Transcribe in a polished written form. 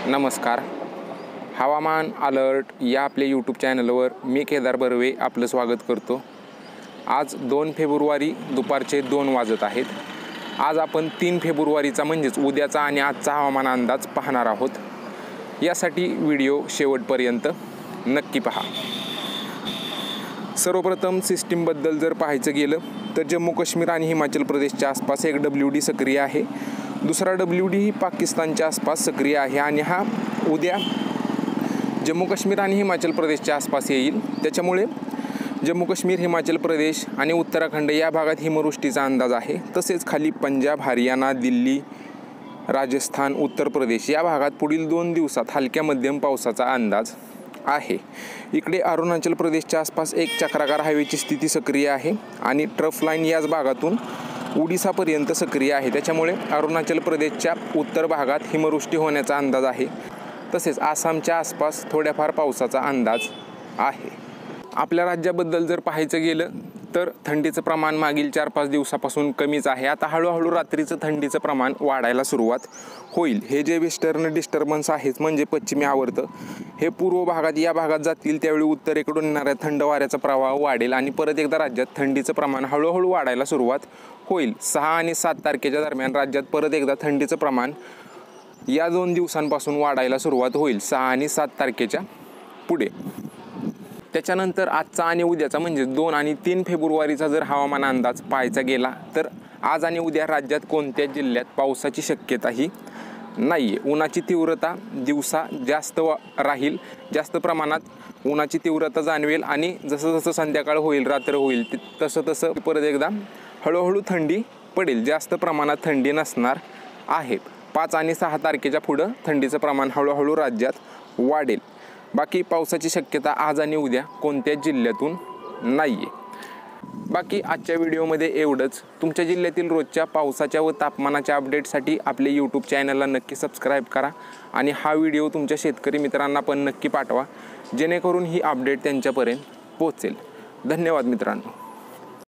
नमस्कार. हवामान अलर्ट या आपल्या यूट्यूब चॅनलवर मी केदार बर्वे आपलं स्वागत करतो. आज 2 फेब्रुवारी दुपारचे 2 वाजत आहेत. आज आपण 3 फेब्रुवारीचा म्हणजेच उद्याचा आणि आजचा हवामान अंदाज पाहणार आहोत. यासाठी व्हिडिओ शेवटपर्यंत नक्की पहा. सर्वप्रथम सिस्टीमबद्दल जर पाहायचं गेलं तर जम्मू काश्मीर आणि हिमाचल प्रदेशच्या आसपास एक WD सक्रिय आहे. दुसरा WD ही पाकिस्तानच्या आसपास सक्रिय आहे आणि हा उद्या जम्मू काश्मीर आणि हिमाचल प्रदेशच्या आसपास येईल. त्याच्यामुळे जम्मू काश्मीर, हिमाचल प्रदेश आणि उत्तराखंड या भागात हिमवृष्टीचा अंदाज आहे. तसेच खाली पंजाब, हरियाणा, दिल्ली, राजस्थान, उत्तर प्रदेश या भागात पुढील 2 दिवसात हलक्या मध्यम पावसाचा अंदाज आहे. इकडे अरुणाचल प्रदेशच्या आसपास एक चक्राकार हवेची स्थिती सक्रिय आहे आणि ट्रफ लाईन याच भागातून ओडिसापर्यंत सक्रिय आहे. त्याच्यामुळे अरुणाचल प्रदेशच्या उत्तर भागात हिमवृष्टी होण्याचा अंदाज आहे. तसेच आसामच्या आसपास थोड्याफार पावसाचा अंदाज आहे. आपल्या राज्याबद्दल जर पाहायचं गेलं तर थंडीचं प्रमाण मागील 4-5 दिवसापासून कमीच आहे. आता हळूहळू रात्रीचं थंडीचं प्रमाण वाढायला सुरुवात होईल. हे जे वेस्टर्न डिस्टर्बन्स आहेत म्हणजे पश्चिमी आवर्त हे पूर्व भागात या भागात जातील. त्यावेळी उत्तरेकडून येणाऱ्या थंड वाऱ्याचा प्रवाह वाढेल आणि परत एकदा राज्यात थंडीचं प्रमाण हळूहळू वाढायला सुरुवात होईल. 6 आणि 7 तारखेच्या दरम्यान राज्यात परत एकदा थंडीचं प्रमाण या 2 दिवसांपासून वाढायला सुरुवात होईल. 6 आणि 7 तारखेच्या पुढे. त्याच्यानंतर आजचा आणि उद्याचा म्हणजे 2 आणि 3 फेब्रुवारीचा जर हवामान अंदाज पाहायचा गेला तर आज आणि उद्या राज्यात कोणत्याच जिल्ह्यात पावसाची शक्यताही नाही आहे. उन्हाची तीव्रता दिवसा जास्त राहील. जास्त प्रमाणात उन्हाची तीव्रता जाणवेल आणि जसं जसं संध्याकाळ होईल, रात्र होईल तसं तसं परत एकदा हळूहळू थंडी पडेल. जास्त प्रमाणात थंडी नसणार आहे. 5 आणि 6 तारखेच्या पुढं थंडीचं प्रमाण हळूहळू राज्यात वाढेल. बाकी पावसाची शक्यता आज आणि उद्या कोणत्याच जिल्ह्यातून नाही आहे. बाकी आजच्या व्हिडिओमध्ये एवढंच. तुमच्या जिल्ह्यातील रोजच्या पावसाच्या व तापमानाच्या अपडेटसाठी आपले यूट्यूब चॅनलला नक्की सबस्क्राईब करा आणि हा व्हिडिओ तुमच्या शेतकरी मित्रांना पण नक्की पाठवा जेणेकरून ही अपडेट त्यांच्यापर्यंत पोहोचेल. धन्यवाद मित्रांनो.